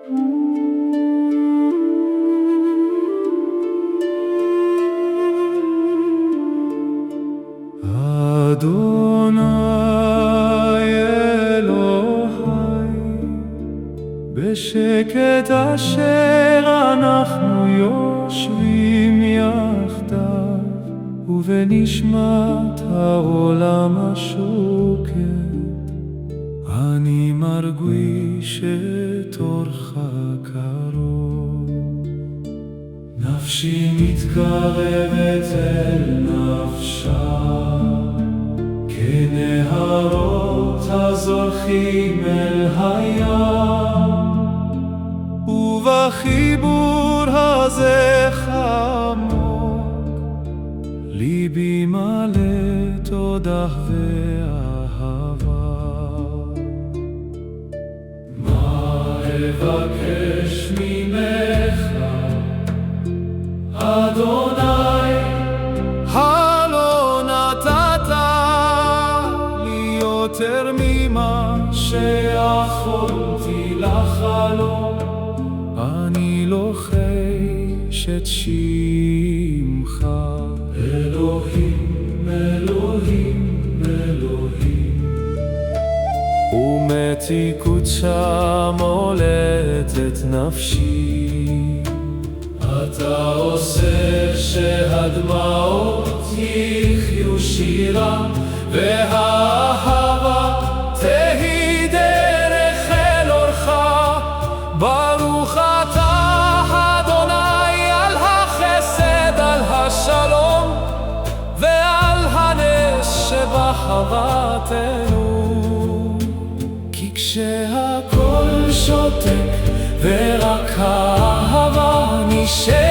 אדוני אלוהי, בשקט אשר אנחנו יושבים יחדיו, ובנשמת העולם השוקט, אני מרגיש את אורך קרוב. נפשי מתקרבת אל נפשה, כנהרות הזורחים אל הים, ובחיבור הזה חמוק, ליבי מלא תודה ואהבה. מה אבקש ממך, אדוני, הלא נתת לי יותר ממה שיכולתי לחלום. אני לוחש את שמך, אלוהים, אלוהים, אלוהים, ומתיקות שם עולת את נפשי. אתה עושה שהדמעות יחיו שירה, והאהבה תהי דרך אל אורך. ברוך אתה אדוני על החסד, על השלום ועל הנס שבחוותנו. כי כשהכל שותק ורק האהבה נשארת,